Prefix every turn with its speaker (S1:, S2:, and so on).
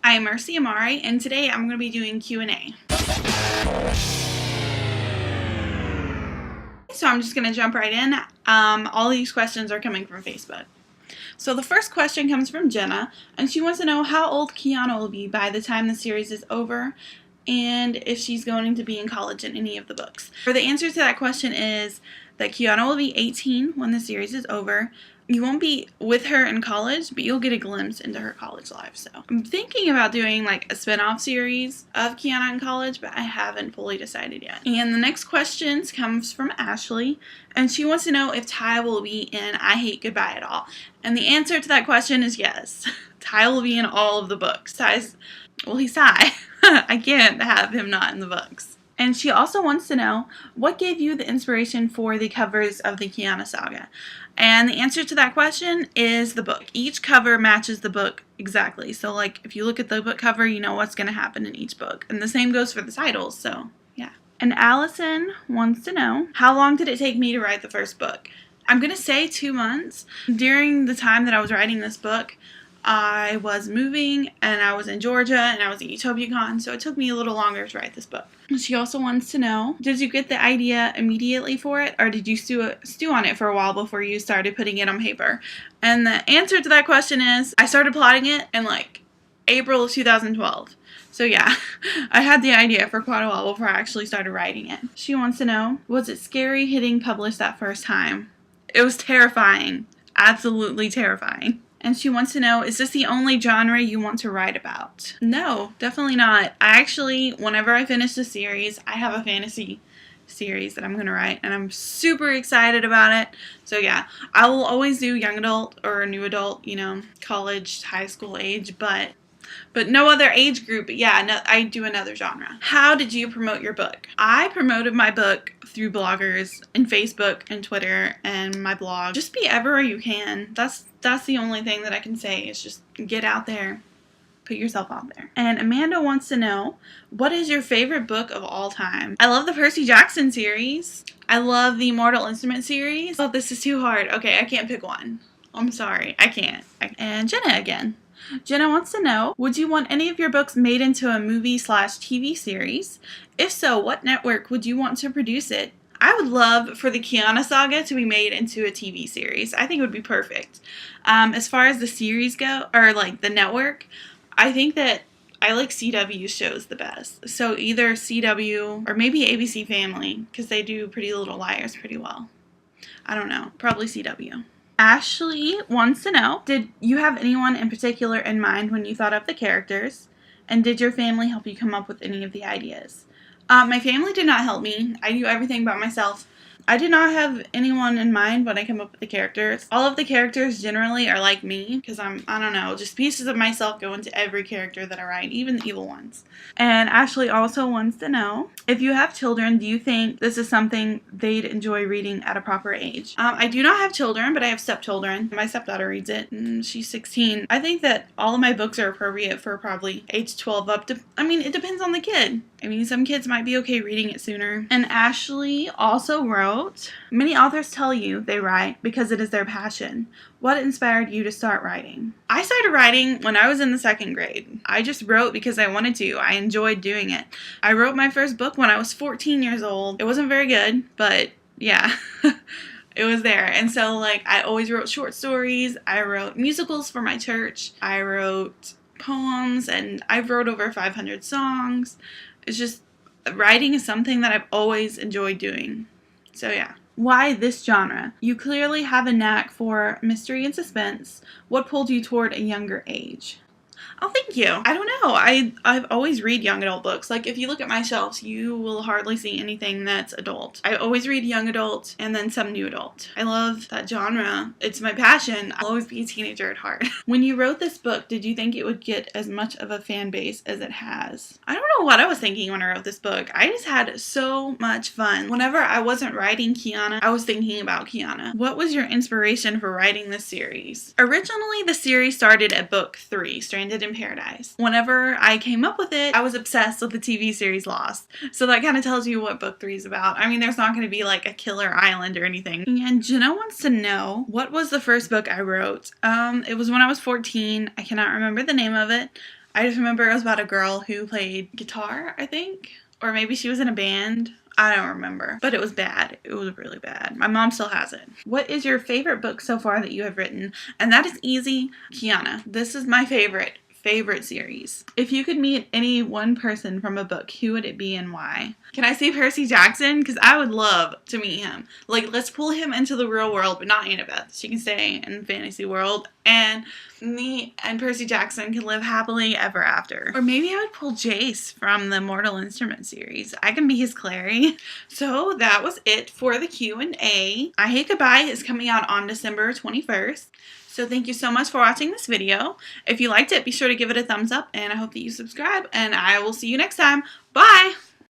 S1: I'm Mercy Amare, and today I'm going to be doing Q&A. So I'm just going to jump right in. All these questions are coming from Facebook. So the first question comes from Jenna, and she wants to know how old Kiana will be by the time the series is over, and if she's going to be in college in any of the books. For the answer to that question is that Kiana will be 18 when the series is over. You won't be with her in college, but you'll get a glimpse into her college life. So I'm thinking about doing like a spin-off series of Kiana in college, but I haven't fully decided yet. And the next question comes from Ashley, and she wants to know if Ty will be in I Hate Goodbye at all. And the answer to that question is yes. Ty will be in all of the books. He's Ty. I can't have him not in the books. And she also wants to know, what gave you the inspiration for the covers of the Kiana saga? And the answer to that question is the book. Each cover matches the book exactly. So like if you look at the book cover, you know what's going to happen in each book. And the same goes for the titles, so yeah. And Allison wants to know, how long did it take me to write the first book? I'm going to say 2 months. During the time that I was writing this book, I was moving, and I was in Georgia, and I was at UtopiaCon, so it took me a little longer to write this book. She also wants to know, did you get the idea immediately for it, or did you stew on it for a while before you started putting it on paper? And the answer to that question is, I started plotting it in like April of 2012. So yeah, I had the idea for quite a while before I actually started writing it. She wants to know, was it scary hitting publish that first time? It was terrifying. Absolutely terrifying. And she wants to know, is this the only genre you want to write about? No, definitely not. I actually, whenever I finish the series, I have a fantasy series that I'm going to write, and I'm super excited about it. So yeah, I will always do young adult or new adult, college, high school age, but no other age group. But yeah, no, I do another genre. How did you promote your book? I promoted my book through bloggers and Facebook and Twitter and my blog. Just be everywhere you can. That's the only thing that I can say is just get out there. Put yourself out there. And Amanda wants to know, what is your favorite book of all time? I love the Percy Jackson series. I love the Mortal Instruments series. Oh, this is too hard. Okay, I can't pick one. I'm sorry. I can't. And Jenna again. Jenna wants to know, would you want any of your books made into a movie/TV series? If so, what network would you want to produce it? I would love for the Kiana saga to be made into a TV series. I think it would be perfect. As far as the series go, or like the network, I think that I like CW shows the best. So either CW or maybe ABC Family, because they do Pretty Little Liars pretty well. I don't know. Probably CW. Ashley wants to know, did you have anyone in particular in mind when you thought of the characters? And did your family help you come up with any of the ideas? My family did not help me. I do everything by myself. I did not have anyone in mind when I came up with the characters. All of the characters generally are like me, because I don't know, just pieces of myself go into every character that I write, even the evil ones. And Ashley also wants to know, if you have children, do you think this is something they'd enjoy reading at a proper age? I do not have children, but I have stepchildren. My stepdaughter reads it, and she's 16. I think that all of my books are appropriate for probably age 12 up to, it depends on the kid. Some kids might be okay reading it sooner. And Ashley also wrote, many authors tell you they write because it is their passion. What inspired you to start writing? I started writing when I was in the 2nd grade. I just wrote because I wanted to. I enjoyed doing it. I wrote my first book when I was 14 years old. It wasn't very good, but yeah. It was there. And so I always wrote short stories. I wrote musicals for my church. I wrote poems, and I wrote over 500 songs. It's just, writing is something that I've always enjoyed doing. So yeah. Why this genre? You clearly have a knack for mystery and suspense. What pulled you toward a younger age? Oh, thank you. I don't know. I've always read young adult books. If you look at my shelves, you will hardly see anything that's adult. I always read young adult and then some new adult. I love that genre. It's my passion. I'll always be a teenager at heart. When you wrote this book, did you think it would get as much of a fan base as it has? I don't know what I was thinking when I wrote this book. I just had so much fun. Whenever I wasn't writing Kiana, I was thinking about Kiana. What was your inspiration for writing this series? Originally, the series started at book 3, Stranded in Paradise. Whenever I came up with it, I was obsessed with the TV series Lost. So that kind of tells you what book 3 is about. There's not going to be a killer island or anything. And Jenna wants to know, what was the first book I wrote? It was when I was 14. I cannot remember the name of it. I just remember it was about a girl who played guitar, I think. Or maybe she was in a band. I don't remember. But it was bad. It was really bad. My mom still has it. What is your favorite book so far that you have written? And that is easy. Kiana. This is my favorite series. If you could meet any one person from a book, who would it be and why? Can I say Percy Jackson? Because I would love to meet him. Like, let's pull him into the real world, but not Annabeth. She can stay in fantasy world, and me and Percy Jackson can live happily ever after. Or maybe I would pull Jace from the Mortal Instrument series. I can be his Clary. So that was it for the Q&A. I Hate Goodbye is coming out on December 21st. So thank you so much for watching this video. If you liked it, be sure to give it a thumbs up, and I hope that you subscribe, and I will see you next time. Bye!